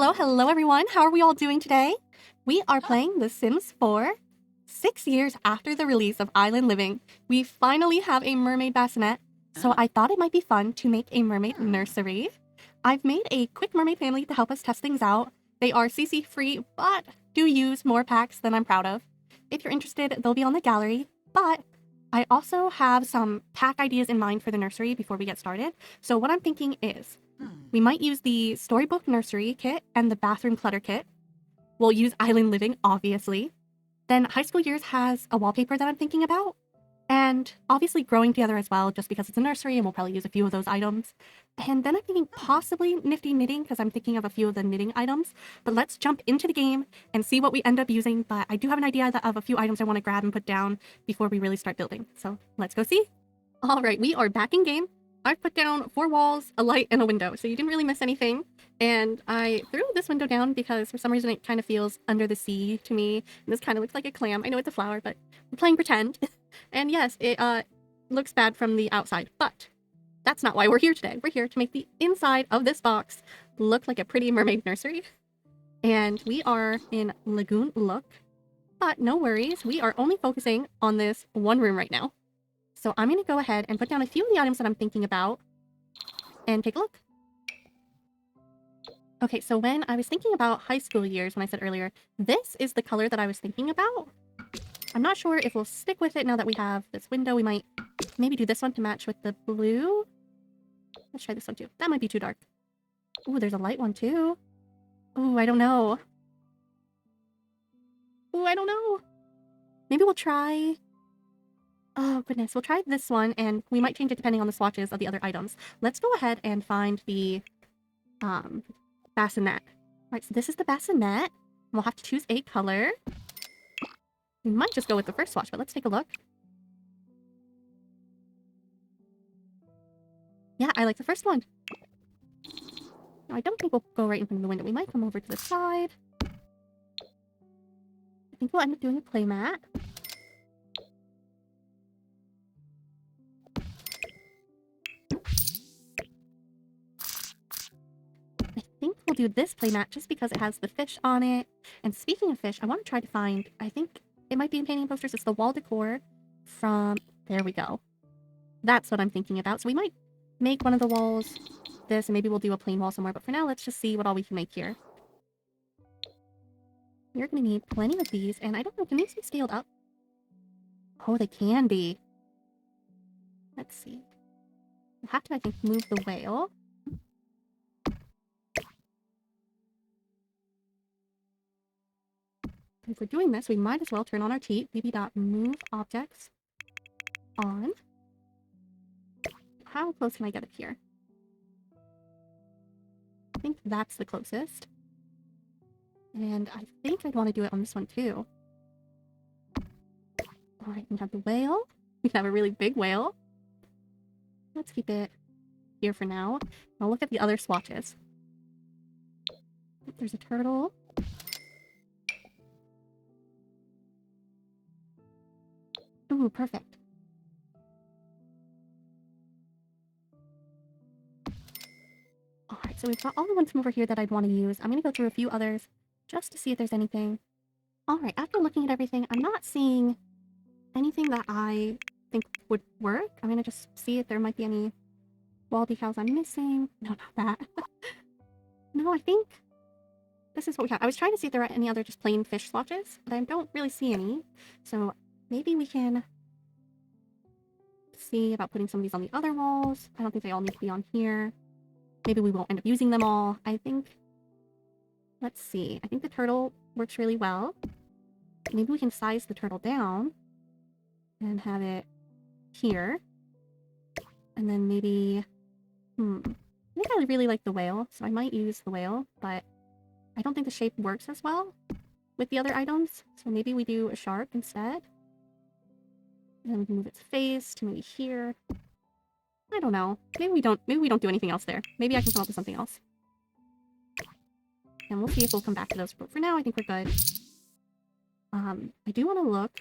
Hello everyone! How are we all doing today? We are playing The Sims 4. 6 years after the release of Island Living, we finally have a mermaid bassinet, so I thought it might be fun to make a mermaid nursery. I've made a quick mermaid family to help us test things out. They are CC free, but do use more packs than I'm proud of. If you're interested, they'll be on the gallery, but I also have some pack ideas in mind for the nursery before we get started. So what I'm thinking is, we might use the storybook nursery kit and the bathroom clutter kit. We'll use Island Living, obviously. Then High School Years has a wallpaper that I'm thinking about. And obviously Growing Together as well, just because it's a nursery and we'll probably use a few of those items. And then I'm thinking possibly Nifty Knitting, because I'm thinking of a few of the knitting items. But let's jump into the game and see what we end up using. But I do have an idea of a few items I want to grab and put down before we really start building. So let's go see. All right, we are back in game. I've put down 4 walls, a light, and a window, so you didn't really miss anything. And I threw this window down because for some reason it kind of feels under the sea to me. And this kind of looks like a clam. I know it's a flower, but we're playing pretend. And yes, it looks bad from the outside, but that's not why we're here today. We're here to make the inside of this box look like a pretty mermaid nursery. And we are in Lagoon look, but no worries. We are only focusing on this one room right now. So I'm going to go ahead and put down a few of the items that I'm thinking about and take a look. Okay, so when I was thinking about High School Years, when I said earlier, this is the color that I was thinking about. I'm not sure if we'll stick with it now that we have this window. We might maybe do this one to match with the blue. Let's try this one too. That might be too dark. Ooh, there's a light one too. Ooh, I don't know. Ooh, I don't know. Maybe we'll try... Oh, goodness. We'll try this one, and we might change it depending on the swatches of the other items. Let's go ahead and find the bassinet. All right, so this is the bassinet. We'll have to choose a color. We might just go with the first swatch, but let's take a look. Yeah, I like the first one. No, I don't think we'll go right in front of the window. We might come over to the side. I think we'll end up doing a playmat. I think we'll do this playmat just because it has the fish on it. And speaking of fish, I want to try to find, I think it might be in Painting Posters. It's the wall decor from, there we go. That's what I'm thinking about. So we might make one of the walls this, and maybe we'll do a plain wall somewhere. But for now, let's just see what all we can make here. You're going to need plenty of these, and I don't know, can these be scaled up? Oh, they can be. Let's see. We'll have to, I think, move the whale. If we're doing this, we might as well turn on our cheat. bb.move objects on. How close can I get it here? I think that's the closest. And I think I'd want to do it on this one too. Alright, we have the whale. We have a really big whale. Let's keep it here for now. I'll look at the other swatches. There's a turtle. Ooh, perfect. Alright, so we've got all the ones from over here that I'd want to use. I'm going to go through a few others just to see if there's anything. Alright, after looking at everything, I'm not seeing anything that I think would work. I'm going to just see if there might be any wall decals I'm missing. No, not that. No, I think this is what we have. I was trying to see if there are any other just plain fish swatches, but I don't really see any. So maybe we can see about putting some of these on the other walls. I don't think they all need to be on here. Maybe we won't end up using them all. I think... Let's see. I think the turtle works really well. Maybe we can size the turtle down and have it here. And then maybe... I think I really like the whale, so I might use the whale, but I don't think the shape works as well with the other items. So maybe we do a shark instead. And then we can move its face to maybe here. I don't know. Maybe we don't do anything else there. Maybe I can come up with something else. And we'll see if we'll come back to those. But for now, I think we're good. I do want to look.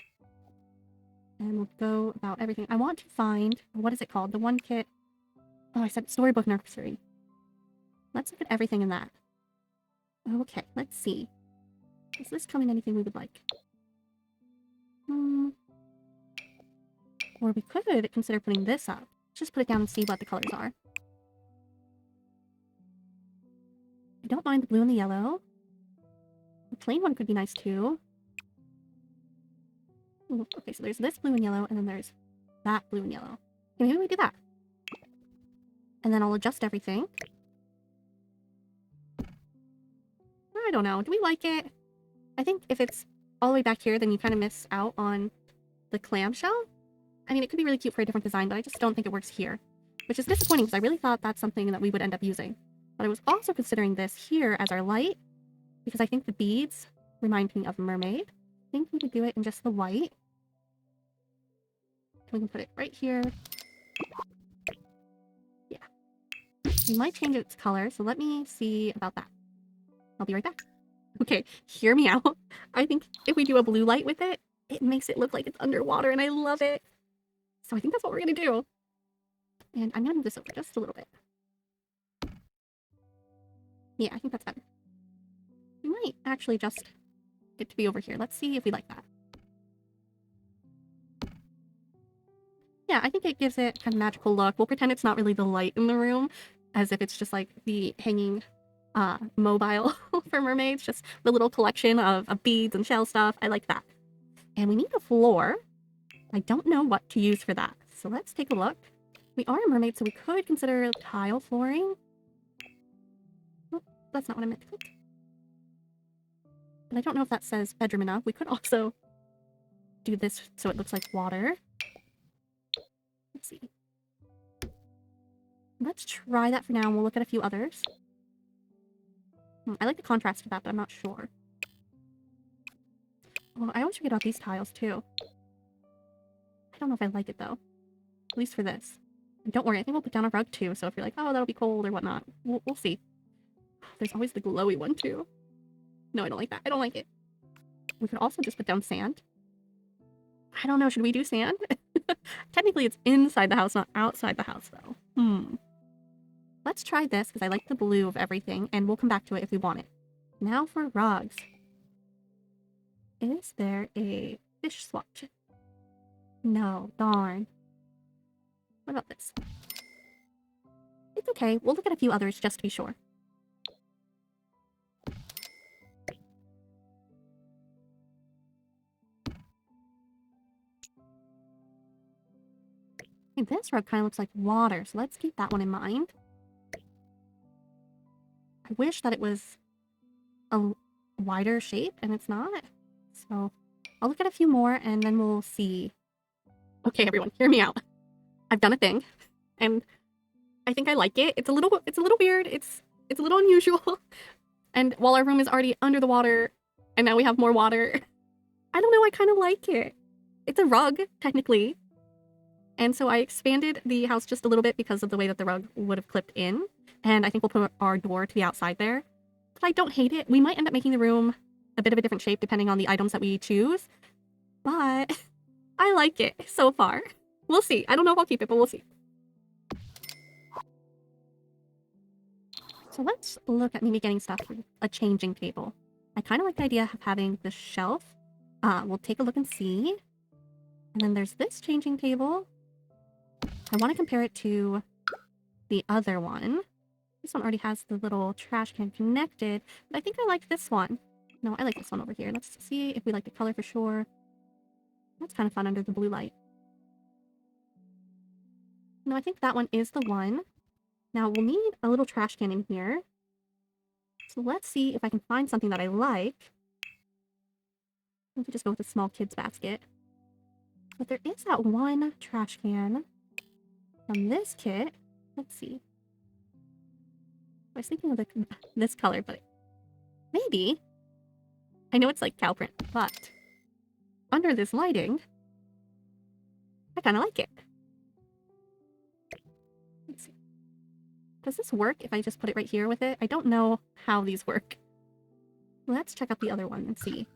And we'll go about everything. I want to find... What is it called? The one kit... Oh, I said Storybook Nursery. Let's look at everything in that. Okay, let's see. Does this come in anything we would like? Or we could consider putting this up. Just put it down and see what the colors are. I don't mind the blue and the yellow. The plain one could be nice too. Ooh, okay, so there's this blue and yellow, and then there's that blue and yellow. Okay, maybe we do that. And then I'll adjust everything. I don't know. Do we like it? I think if it's all the way back here, then you kind of miss out on the clamshell. I mean, it could be really cute for a different design, but I just don't think it works here. Which is disappointing, because I really thought that's something that we would end up using. But I was also considering this here as our light, because I think the beads remind me of a mermaid. I think we could do it in just the white. We can put it right here. Yeah. We might change its color, so let me see about that. I'll be right back. Okay, hear me out. I think if we do a blue light with it, it makes it look like it's underwater, and I love it. So I think that's what we're gonna do. And I'm gonna move this over just a little bit. Yeah, I think that's better. We might actually just get to be over here. Let's see if we like that. Yeah, I think it gives it kind of magical look. We'll pretend it's not really the light in the room, as if it's just like the hanging mobile for mermaids, just the little collection of beads and shell stuff. I like that. And we need a floor. I don't know what to use for that. So let's take a look. We are a mermaid, so we could consider tile flooring. Oh, that's not what I meant to click. But I don't know if that says bedroom enough. We could also do this so it looks like water. Let's see. Let's try that for now, and we'll look at a few others. I like the contrast to that, but I'm not sure. Well, I always forget about these tiles, too. I don't know if I like it, though. At least for this. And don't worry, I think we'll put down a rug, too, so if you're like, oh, that'll be cold or whatnot, we'll see. There's always the glowy one, too. No, I don't like that. I don't like it. We could also just put down sand. I don't know, should we do sand? Technically, it's inside the house, not outside the house, though. Let's try this, because I like the blue of everything, and we'll come back to it if we want it. Now for rugs. Is there a fish swatch? No, darn. What about this? It's okay, we'll look at a few others just to be sure. Okay, this rug kind of looks like water, so let's keep that one in mind. I wish that it was a wider shape, and it's not. So I'll look at a few more, and then we'll see. Okay, everyone, hear me out. I've done a thing, and I think I like it. It's a little weird. It's a little unusual. And while our room is already under the water, and now we have more water, I don't know, I kind of like it. It's a rug, technically. And so I expanded the house just a little bit because of the way that the rug would have clipped in. And I think we'll put our door to the outside there. But I don't hate it. We might end up making the room a bit of a different shape depending on the items that we choose. But I like it so far. We'll see. I don't know if I'll keep it, but we'll see. So let's look at maybe getting stuff for a changing table. I kind of like the idea of having the shelf. We'll take a look and see. And then there's this changing table. I want to compare it to the other one. This one already has the little trash can connected, but I think I like this one. No, I like this one over here. Let's see if we like the color for sure. That's kind of fun under the blue light. No, I think that one is the one. Now, we'll need a little trash can in here. So let's see if I can find something that I like. We could just go with a small kid's basket. But there is that one trash can from this kit. Let's see. I was thinking of this color, but maybe. I know it's like cow print, but under this lighting, I kind of like it. Let's see. Does this work if I just put it right here with it? I don't know how these work. Let's check out the other one and see.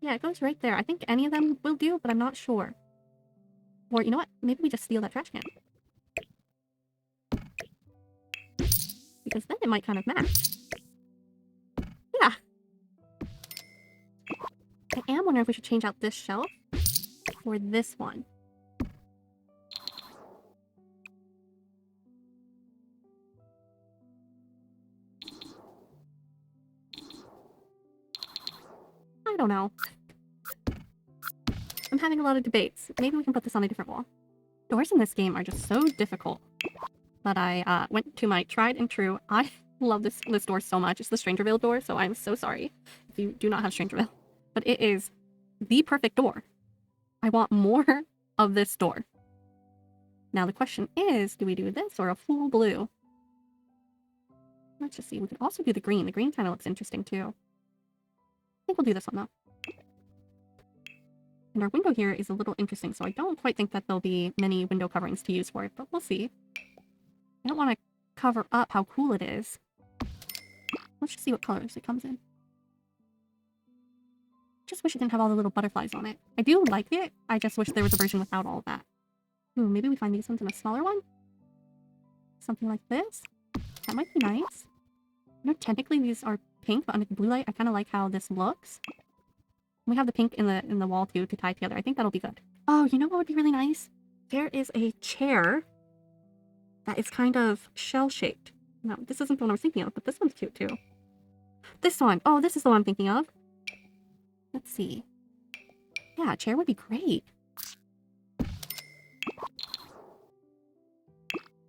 Yeah, it goes right there. I think any of them will do, but I'm not sure. Or, you know what? Maybe we just steal that trash can. because then it might kind of match. Yeah. I am wondering if we should change out this shelf or this one. I don't know. I'm having a lot of debates. Maybe we can put this on a different wall. Doors in this game are just so difficult that I went to my tried and true. I love this door so much. It's the Strangerville door, so I'm so sorry if you do not have Strangerville. But it is the perfect door. I want more of this door. Now the question is, do we do this or a full blue? Let's just see. We could also do the green. The green kind of looks interesting too. I think we'll do this one though. And our window here is a little interesting, so I don't quite think that there'll be many window coverings to use for it, but we'll see. I don't want to cover up how cool it is. Let's just see what colors it comes in. Just wish it didn't have all the little butterflies on it. I do like it, I just wish there was a version without all of that. Ooh, maybe we find these ones in a smaller one? Something like this? That might be nice. I know technically these are pink, but under the blue light, I kind of like how this looks. We have the pink in the wall too to tie together. I think that'll be good. Oh, you know what would be really nice? There is a chair that is kind of shell-shaped. No, this isn't the one I was thinking of, but this one's cute too. This one. Oh, this is the one I'm thinking of. Let's see. Yeah, a chair would be great.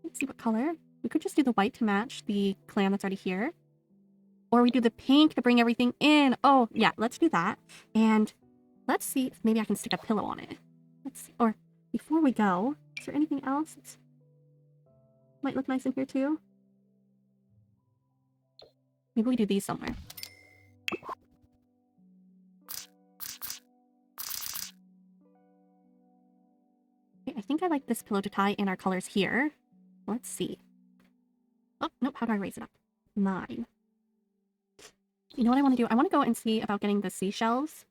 Let's see what color. We could just do the white to match the clam that's already here. Or we do the pink to bring everything in. Oh, yeah, let's do that. And let's see if maybe I can stick a pillow on it. Let's see. Or before we go, is there anything else that might look nice in here too? Maybe we do these somewhere. Okay, I think I like this pillow to tie in our colors here. Let's see. Oh, nope, how do I raise it up? 9. You know what I want to do? I want to go and see about getting the seashells.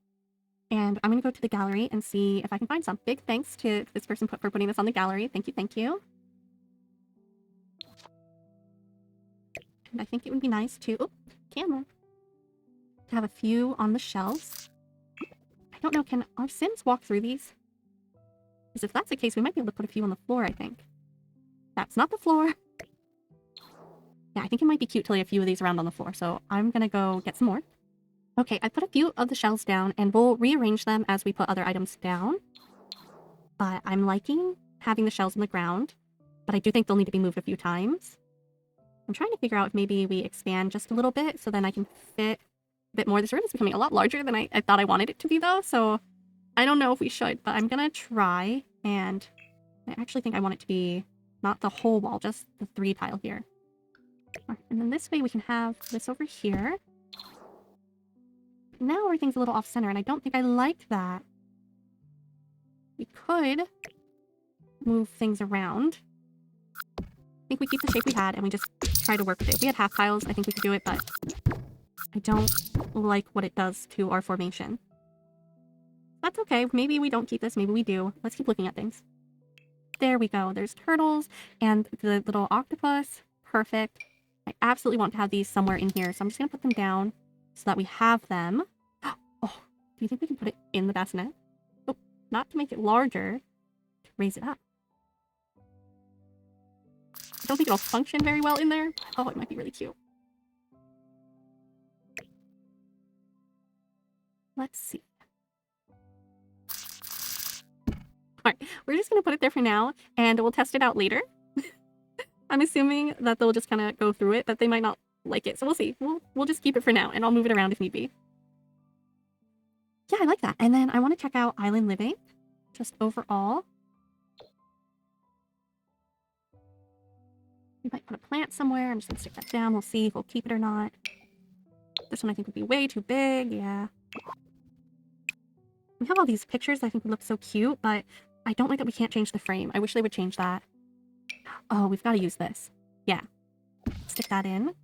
And I'm going to go to the gallery and see if I can find some. Big thanks to this person for putting this on the gallery. Thank you, thank you. And I think it would be nice to... Oh, camera. To have a few on the shelves. I don't know, can our Sims walk through these? Because if that's the case, we might be able to put a few on the floor, I think. That's not the floor. Yeah, I think it might be cute to lay a few of these around on the floor, so I'm gonna go get some more. Okay, I put a few of the shells down, and we'll rearrange them as we put other items down. But I'm liking having the shells on the ground, but I do think they'll need to be moved a few times. I'm trying to figure out if maybe we expand just a little bit, so then I can fit a bit more. This room is becoming a lot larger than I thought I wanted it to be, though, so I don't know if we should, but I'm gonna try, and I actually think I want it to be not the whole wall, just the 3 tile here. And then this way we can have this over here. Now everything's a little off-center, and I don't think I like that. We could move things around. I think we keep the shape we had, and we just try to work with it. If we had half tiles, I think we could do it, but I don't like what it does to our formation. That's okay. Maybe we don't keep this. Maybe we do. Let's keep looking at things. There we go. There's turtles and the little octopus. Perfect. I absolutely want to have these somewhere in here, so I'm just going to put them down so that we have them. Oh, do you think we can put it in the bassinet? Oh, not to make it larger, to raise it up. I don't think it'll function very well in there. Oh, it might be really cute. Let's see. Alright, we're just going to put it there for now, and we'll test it out later. I'm assuming that they'll just kind of go through it, but they might not like it. So we'll see. We'll just keep it for now, and I'll move it around if need be. Yeah, I like that. And then I want to check out Island Living, just overall. We might put a plant somewhere. I'm just going to stick that down. We'll see if we'll keep it or not. This one I think would be way too big. Yeah. We have all these pictures that I think would look so cute, but I don't like that we can't change the frame. I wish they would change that. Oh, we've got to use this. Yeah. Stick that in.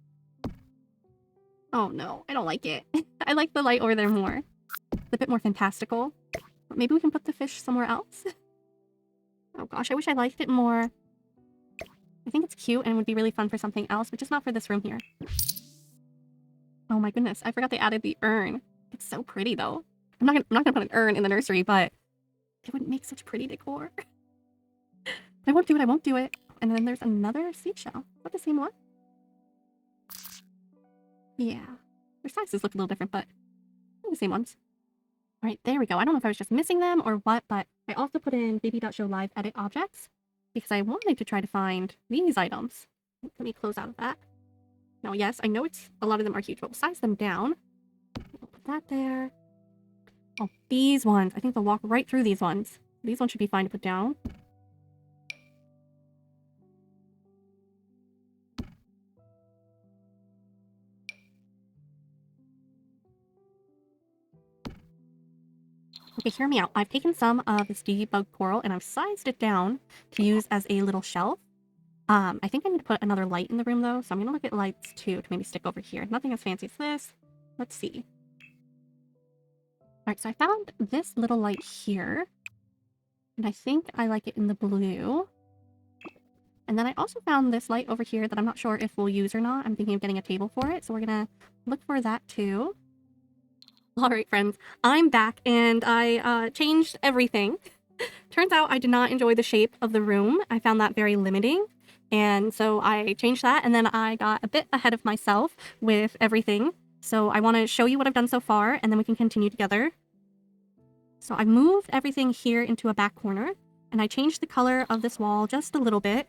Oh no, I don't like it. I like the light over there more. It's a bit more fantastical. But maybe we can put the fish somewhere else. Oh gosh, I wish I liked it more. I think it's cute and would be really fun for something else, but just not for this room here. Oh my goodness, I forgot they added the urn. It's so pretty though. I'm not gonna put an urn in the nursery, but it would make such pretty decor. I won't do it, I won't do it. And then there's another seashell. Is that the same one? Yeah. Their sizes look a little different, but they're the same ones. All right, there we go. I don't know if I was just missing them or what, but I also put in 𝗙𝗶 live edit objects because I wanted to try to find these items. Let me close out of that. Now, yes, I know a lot of them are huge, but we'll size them down. We'll put that there. Oh, these ones. I think they'll walk right through these ones. These ones should be fine to put down. Okay, hear me out. I've taken some of this debug coral and I've sized it down to use as a little shelf. I think I need to put another light in the room though, so I'm gonna look at lights too to maybe stick over here. Nothing as fancy as this. Let's see. Alright, so I found this little light here. And I think I like it in the blue. And then I also found this light over here that I'm not sure if we'll use or not. I'm thinking of getting a table for it, so we're gonna look for that too. Alright friends, I'm back and I changed everything. Turns out I did not enjoy the shape of the room. I found that very limiting. And so I changed that and then I got a bit ahead of myself with everything. So I want to show you what I've done so far and then we can continue together. So I moved everything here into a back corner and I changed the color of this wall just a little bit.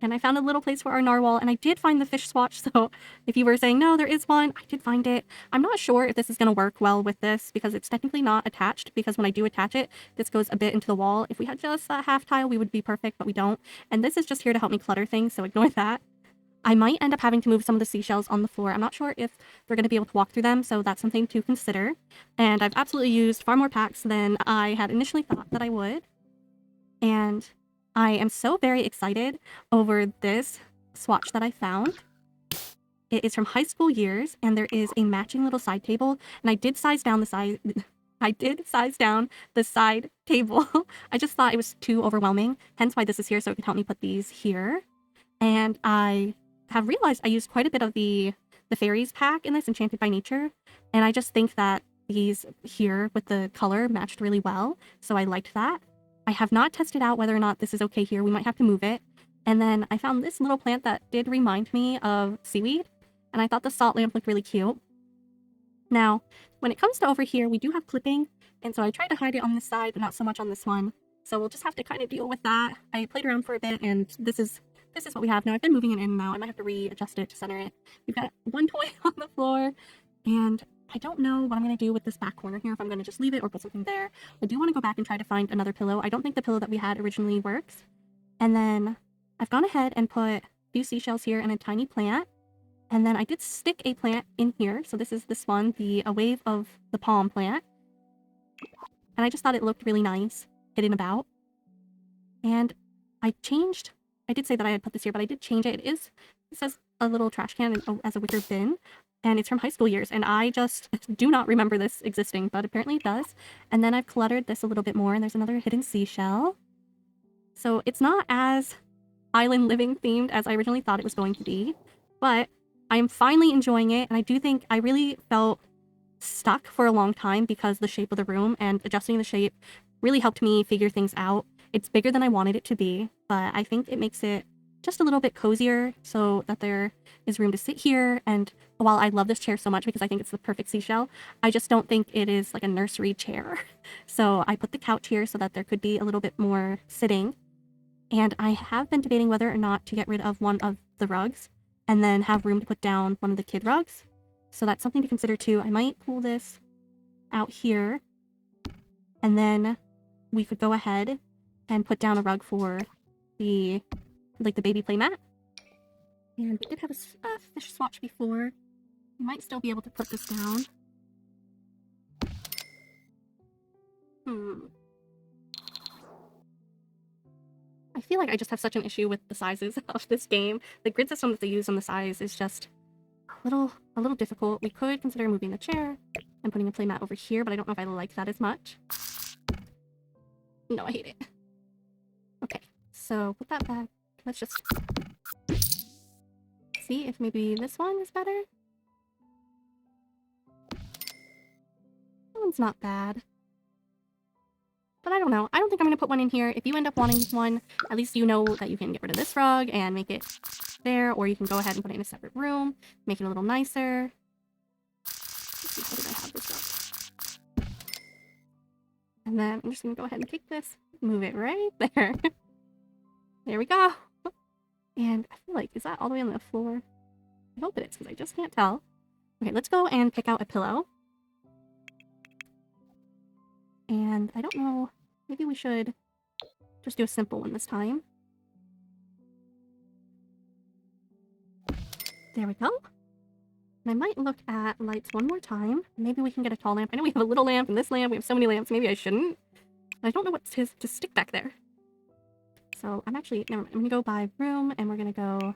And I found a little place for our narwhal, and I did find the fish swatch, so if you were saying, no, there is one, I did find it. I'm not sure if this is going to work well with this, because it's technically not attached, because when I do attach it, this goes a bit into the wall. If we had just that half tile, we would be perfect, but we don't. And this is just here to help me clutter things, so ignore that. I might end up having to move some of the seashells on the floor. I'm not sure if they're going to be able to walk through them, so that's something to consider. And I've absolutely used far more packs than I had initially thought that I would. And I am so very excited over this swatch that I found. It is from high school years, and there is a matching little side table. And I did size down the side. I did size down the side table. I just thought it was too overwhelming, hence why this is here, so it can help me put these here. And I have realized I used quite a bit of the fairies pack in this, Enchanted by Nature, and I just think that these here with the color matched really well, so I liked that. I have not tested out whether or not this is okay here. We might have to move it. And then I found this little plant that did remind me of seaweed, and I thought the salt lamp looked really cute. Now, when it comes to over here, we do have clipping, and so I tried to hide it on this side, but not so much on this one. So we'll just have to kind of deal with that. I played around for a bit, and this is what we have now. I've been moving it in and out. I might have to readjust it to center it. We've got one toy on the floor, and I don't know what I'm going to do with this back corner here, if I'm going to just leave it or put something there. I do want to go back and try to find another pillow. I don't think the pillow that we had originally works. And then I've gone ahead and put a few seashells here and a tiny plant. And then I did stick a plant in here. So this is this one, the 𝗙𝗶 of the palm plant. And I just thought it looked really nice, hidden about. And I did say that I had put this here, but I did change it. It says a little trash can as a wicker bin. And it's from high school years, and I just do not remember this existing, but apparently it does. And then I've cluttered this a little bit more, and there's another hidden seashell. So it's not as island living themed as I originally thought it was going to be, but I am finally enjoying it, and I do think I really felt stuck for a long time because the shape of the room, and adjusting the shape really helped me figure things out. It's bigger than I wanted it to be, but I think it makes it just a little bit cozier so that there is room to sit here. And while I love this chair so much because I think it's the perfect seashell, I just don't think it is like a nursery chair. So I put the couch here so that there could be a little bit more sitting. And I have been debating whether or not to get rid of one of the rugs and then have room to put down one of the kid rugs. So that's something to consider too. I might pull this out here and then we could go ahead and put down a rug for the baby play mat. And we did have a fish swatch before. We might still be able to put this down. I feel like I just have such an issue with the sizes of this game. The grid system that they use on the size is just a little difficult. We could consider moving the chair and putting a play mat over here, but I don't know if I like that as much. No, I hate it. Okay, so put that back. Let's just See if maybe this one is better. That one's not bad. But I don't know. I don't think I'm going to put one in here. If you end up wanting one, at least you know that you can get rid of this rug and make it there, or you can go ahead and put it in a separate room, make it a little nicer. Let's see, how did I have this up? And then I'm just going to go ahead and take this, move it right there. There we go. And I feel like, is that all the way on the floor? I hope it is, because I just can't tell. Okay, let's go and pick out a pillow. And I don't know, maybe we should just do a simple one this time. There we go. And I might look at lights one more time. Maybe we can get a tall lamp. I know we have a little lamp and this lamp. We have so many lamps. Maybe I shouldn't. But I don't know what to stick back there. So I'm actually, never mind. I'm going to go by room and we're going to go...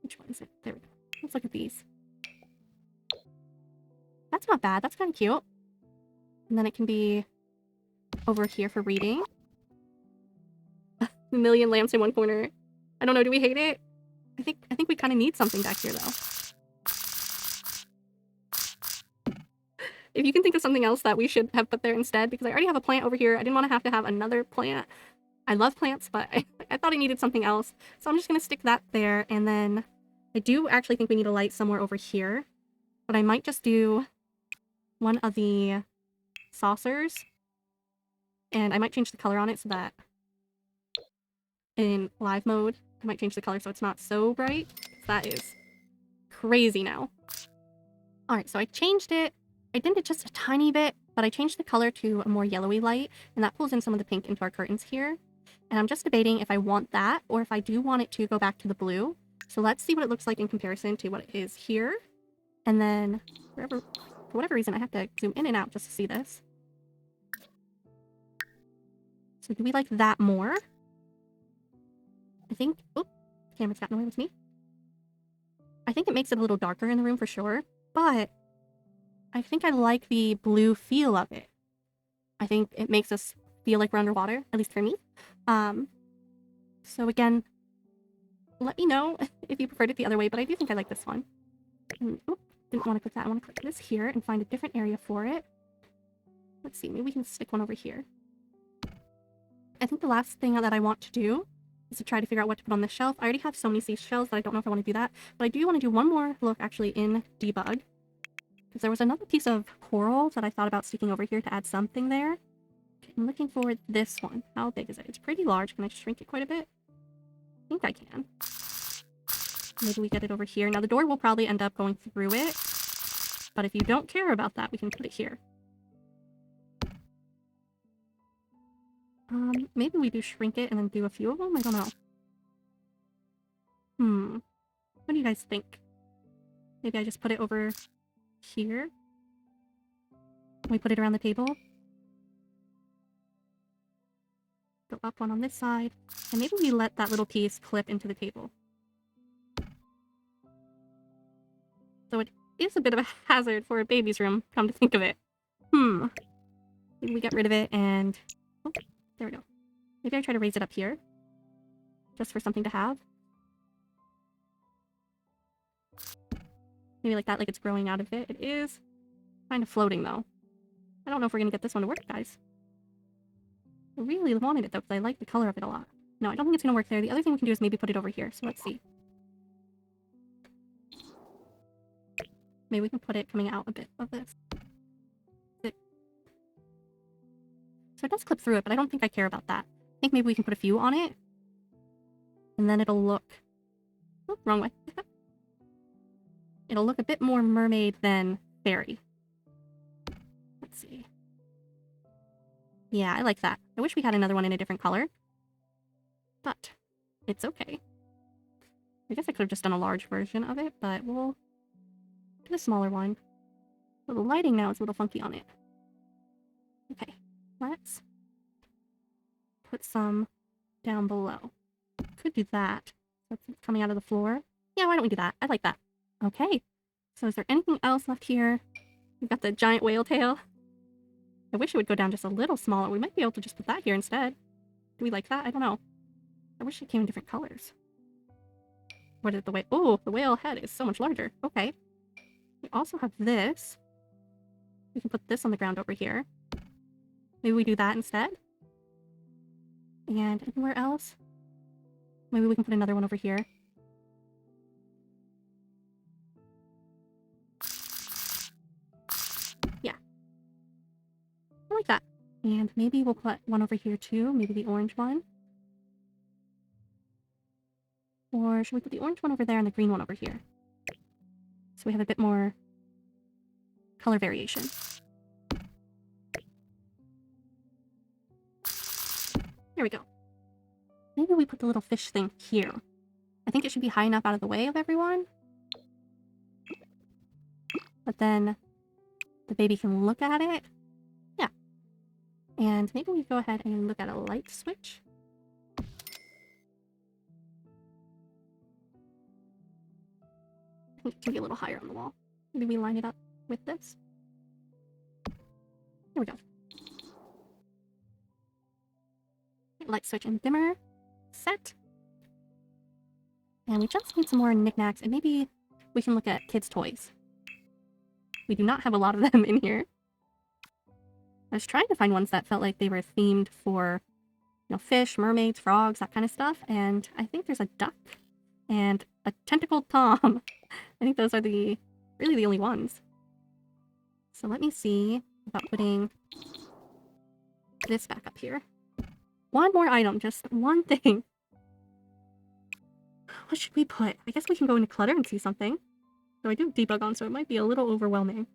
Which one is it? There we go. Let's look at these. That's not bad. That's kind of cute. And then it can be over here for reading. A million lamps in one corner. I don't know. Do we hate it? I think we kind of need something back here, though. If you can think of something else that we should have put there instead, because I already have a plant over here. I didn't want to have another plant. I love plants, but I thought I needed something else. So I'm just going to stick that there. And then I do actually think we need a light somewhere over here. But I might just do one of the saucers. And I might change the color on it so that in live mode, I might change the color so it's not so bright. That is crazy now. Alright, so I changed it. I dimmed it just a tiny bit, but I changed the color to a more yellowy light, and that pulls in some of the pink into our curtains here. And I'm just debating if I want that, or if I do want it to go back to the blue. So let's see what it looks like in comparison to what it is here. And then, for whatever reason, I have to zoom in and out just to see this. So do we like that more? I think... Oop, camera's gotten away with me. I think it makes it a little darker in the room for sure, but I think I like the blue feel of it. I think it makes us feel like we're underwater, at least for me. So again, let me know if you preferred it the other way, but I do think I like this one. And, oop, didn't want to click that. I want to click this here and find a different area for it. Let's see, maybe we can stick one over here. I think the last thing that I want to do is to try to figure out what to put on this shelf. I already have so many seashells that I don't know if I want to do that, but I do want to do one more look actually in debug. Because there was another piece of coral that I thought about sticking over here to add something there. Okay, I'm looking for this one. How big is it? It's pretty large. Can I shrink it quite a bit? I think I can. Maybe we get it over here. Now the door will probably end up going through it, but if you don't care about that, we can put it here. Maybe we do shrink it and then do a few of them? I don't know. What do you guys think? Maybe I just put it over here? We put it around the table? Go up one on this side. And maybe we let that little piece clip into the table. So it is a bit of a hazard for a baby's room, come to think of it. Maybe we get rid of it and... Oh, there we go. Maybe I try to raise it up here. Just for something to have. Maybe like that, like it's growing out of it. It is kind of floating, though. I don't know if we're going to get this one to work, guys. I really wanted it, though, because I like the color of it a lot. No, I don't think it's going to work there. The other thing we can do is maybe put it over here. So let's see. Maybe we can put it coming out a bit of this. So it does clip through it, but I don't think I care about that. I think maybe we can put a few on it. And then it'll look... Oh, wrong way. It'll look a bit more mermaid than fairy. Let's see. Yeah, I like that. I wish we had another one in a different color. But it's okay. I guess I could have just done a large version of it, but we'll do a smaller one. So the lighting now is a little funky on it. Okay, let's put some down below. Could do that. That's coming out of the floor. Yeah, why don't we do that? I like that. Okay, so is there anything else left here? We've got the giant whale tail. I wish it would go down just a little smaller. We might be able to just put that here instead. Do we like that? I don't know. I wish it came in different colors. What is the whale? Oh, the whale head is so much larger. Okay. We also have this. We can put this on the ground over here. Maybe we do that instead. And anywhere else? Maybe we can put another one over here. Yeah. I like that. And maybe we'll put one over here too. Maybe the orange one. Or should we put the orange one over there and the green one over here? So we have a bit more color variation. There we go. Maybe we put the little fish thing here. I think it should be high enough out of the way of everyone. But then the baby can look at it. Yeah. And maybe we go ahead and look at a light switch. I think it can be a little higher on the wall. Maybe we line it up with this. There we go. Light switch and dimmer set. And we just need some more knickknacks, and maybe we can look at kids' toys. We do not have a lot of them in here. I was trying to find ones that felt like they were themed for, you know, fish, mermaids, frogs, that kind of stuff, and I think there's a duck and a tentacled Tom. I think those are really the only ones. So let me see about putting this back up here. One more item, just one thing. What should we put? I guess we can go into clutter and see something. So I do have debug on, so it might be a little overwhelming.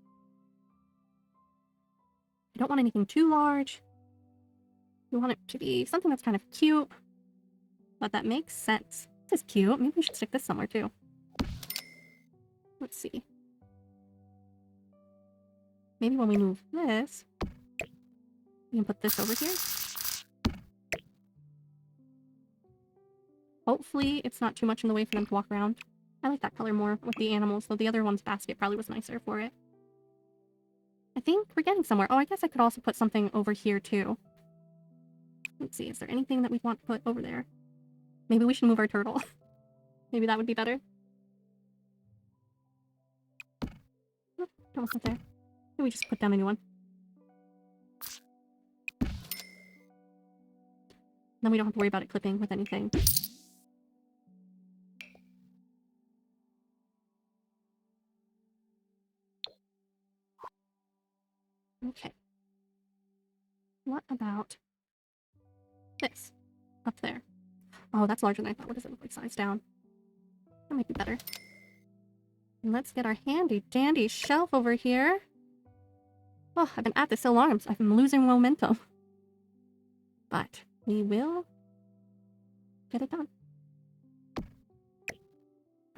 I don't want anything too large. We want it to be something that's kind of cute, but that makes sense. This is cute. Maybe we should stick this somewhere too. Let's see. Maybe when we move this, we can put this over here. Hopefully it's not too much in the way for them to walk around. I like that color more with the animals, though the other one's basket probably was nicer for it. I think we're getting somewhere. Oh, I guess I could also put something over here too. Let's see, is there anything that we want to put over there? Maybe we should move our turtle. Maybe that would be better. Oh, don't want that there. Maybe we just put down a new one. Then we don't have to worry about it clipping with anything. Okay. What about this? Up there. Oh, that's larger than I thought. What does it look like? Size down. That might be better. And let's get our handy dandy shelf over here. Oh, I've been at this so long, I've been losing momentum. But we will get it done.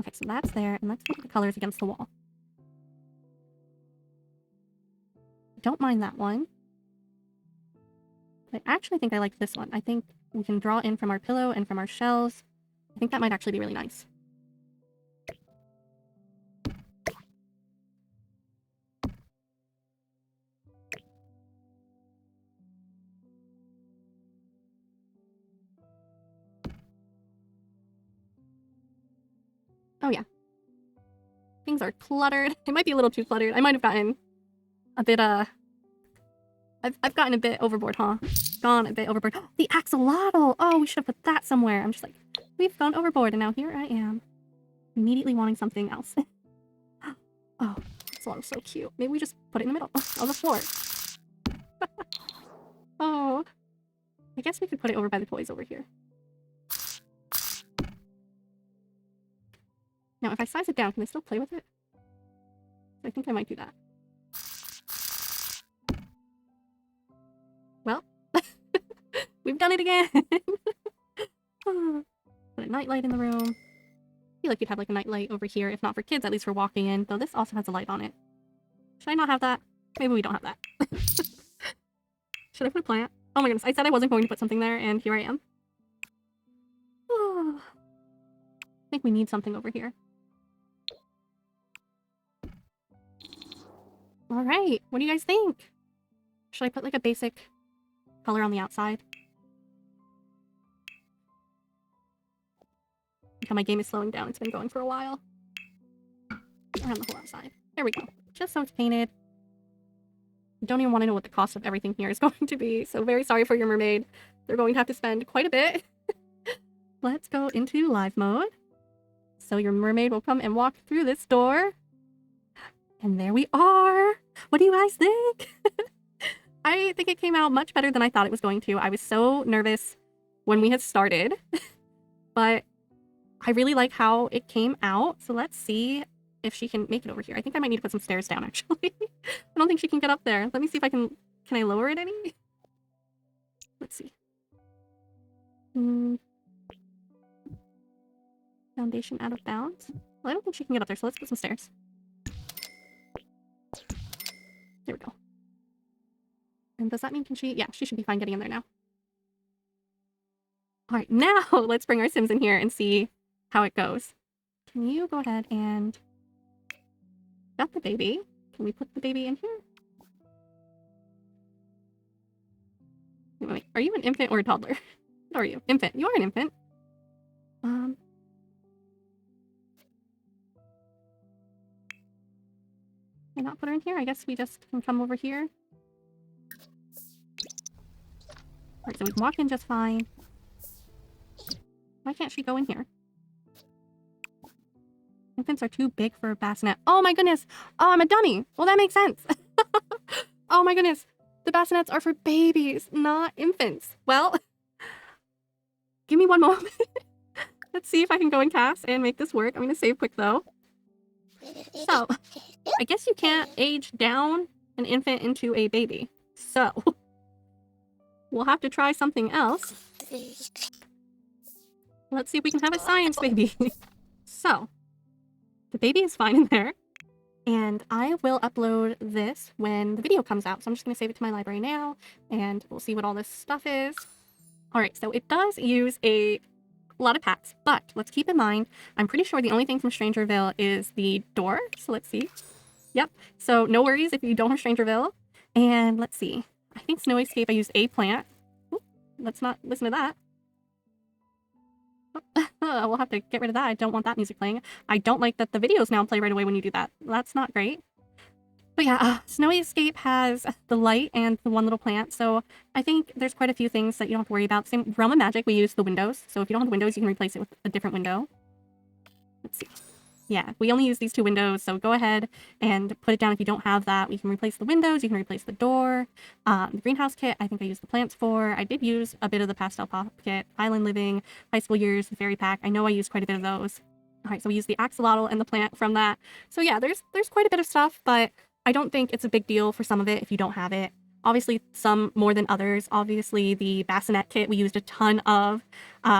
Okay, so that's there, and let's put the colors against the wall. Don't mind that one. But I actually think I like this one. I think we can draw in from our pillow and from our shells. I think that might actually be really nice. Oh yeah. Things are cluttered. It might be a little too cluttered. I might have gotten a bit, I've gotten a bit overboard, huh? Gone a bit overboard. The axolotl! Oh, we should have put that somewhere. I'm just like, we've gone overboard, and now here I am. Immediately wanting something else. Oh, axolotl's so cute. Maybe we just put it in the middle of the floor. Oh. I guess we could put it over by the toys over here. Now, if I size it down, can I still play with it? I think I might do that. Well, we've done it again! Put a nightlight in the room. I feel like you'd have like a nightlight over here, if not for kids, at least for walking in, though this also has a light on it. Should I not have that? Maybe we don't have that. Should I put a plant? Oh my goodness, I said I wasn't going to put something there, and here I am. I think we need something over here. Alright, what do you guys think? Should I put like a basic color on the outside? How my game is slowing down. It's been going for a while. Around the whole outside. There we go. Just so it's painted. I don't even want to know what the cost of everything here is going to be. So very sorry for your mermaid. They're going to have to spend quite a bit. Let's go into live mode. So your mermaid will come and walk through this door. And there we are. What do you guys think? I think it came out much better than I thought it was going to. I was so nervous when we had started. But I really like how it came out. So let's see if she can make it over here. I think I might need to put some stairs down, actually. I don't think she can get up there. Let me see if I can... Can I lower it any? Let's see. Foundation out of bounds. Well, I don't think she can get up there, so let's put some stairs. There we go. And does that mean can she... Yeah, she should be fine getting in there now. Alright, now let's bring our Sims in here and see how it goes. Can you go ahead and... Got the baby. Can we put the baby in here? Wait. Are you an infant or a toddler? What are you? Infant. You are an infant. Can I not put her in here? I guess we just can come over here. Alright, so we can walk in just fine. Why can't she go in here? Infants are too big for a bassinet. Oh my goodness! Oh, I'm a dummy! Well, that makes sense. Oh my goodness! The bassinets are for babies, not infants. Well, give me one moment. Let's see if I can go and cast and make this work. I'm gonna save quick though. So, I guess you can't age down an infant into a baby. So, we'll have to try something else. Let's see if we can have a science baby. So, the baby is fine in there. And I will upload this when the video comes out. So I'm just going to save it to my library now. And we'll see what all this stuff is. Alright, so it does use a lot of packs. But let's keep in mind, I'm pretty sure the only thing from 𝗙𝗻𝗄𝗃 is the door. So let's see. Yep. So no worries if you don't have 𝗙𝗻𝗄𝗃. And let's see. I think 𝗙𝗻𝗃 I used a plant. Oop, let's not listen to that. We'll have to get rid of that. I don't want that music playing. I don't like that the videos now play right away when you do that. That's not great. But yeah, 𝗙𝗻𝗃 has the light and the one little plant. So I think there's quite a few things that you don't have to worry about. Same Realm of Magic, we use the windows. So if you don't have the windows, you can replace it with a different window. Let's see. Yeah, we only use these two windows, so go ahead and put it down if you don't have that. We can replace the windows, you can replace the door. The greenhouse kit, I think I used the plants for. I did use a bit of the pastel pop kit, Island Living, High School Years, the fairy pack. I know I used quite a bit of those. Alright, so we used the axolotl and the plant from that. So yeah, there's quite a bit of stuff, but I don't think it's a big deal for some of it if you don't have it. Obviously, some more than others. Obviously, the bassinet kit we used a ton of.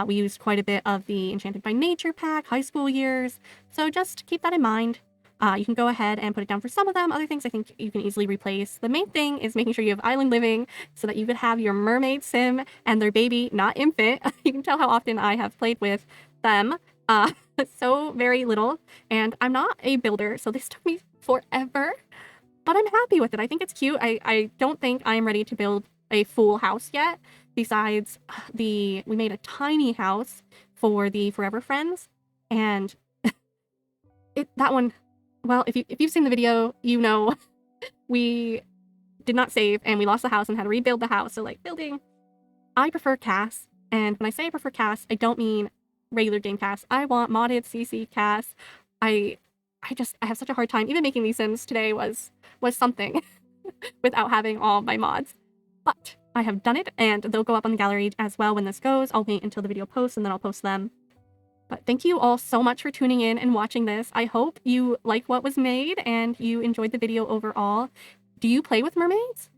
We used quite a bit of the Enchanted by Nature pack, High School Years. So just keep that in mind. You can go ahead and put it down for some of them. Other things I think you can easily replace. The main thing is making sure you have Island Living so that you could have your mermaid sim and their baby, not infant. You can tell how often I have played with them. So very little. And I'm not a builder, so this took me forever. But I'm happy with it. I think it's cute. I don't think I am ready to build a full house yet. Besides, we made a tiny house for the Forever Friends. And that one, well, if you've seen the video, you know we did not save and we lost the house and had to rebuild the house. So like building, I prefer CAS. And when I say I prefer CAS, I don't mean regular game CAS. I want modded CC CAS. I have such a hard time. Even making these Sims today was something without having all my mods. But I have done it, and they'll go up on the gallery as well when this goes. I'll wait until the video posts, and then I'll post them. But thank you all so much for tuning in and watching this. I hope you like what was made, and you enjoyed the video overall. Do you play with mermaids?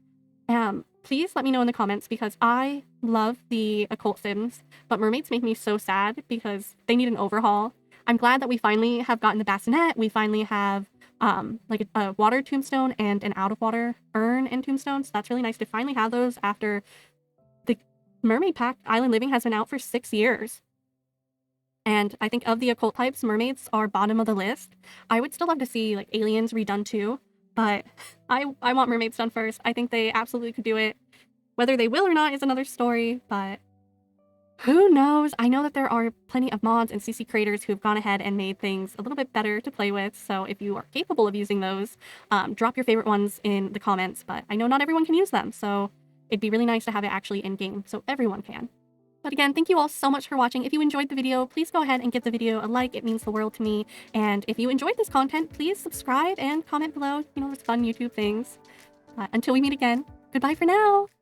Please let me know in the comments, because I love the occult Sims, but mermaids make me so sad because they need an overhaul. I'm glad that we finally have gotten the bassinet. We finally have like a water tombstone and an out of water urn and tombstone. So that's really nice to finally have those after the mermaid pack Island Living has been out for 6 years. And I think of the occult types, mermaids are bottom of the list. I would still love to see like aliens redone too, but I want mermaids done first. I think they absolutely could do it. Whether they will or not is another story, but Who knows? I know that there are plenty of mods and CC creators who have gone ahead and made things a little bit better to play with. So if you are capable of using those, drop your favorite ones in the comments. But I know not everyone can use them, so it'd be really nice to have it actually in game so everyone can. But again, thank you all so much for watching. If you enjoyed the video, please go ahead and give the video a like. It means the world to me. And if you enjoyed this content, please subscribe and comment below, those fun YouTube things. Until we meet again, goodbye for now.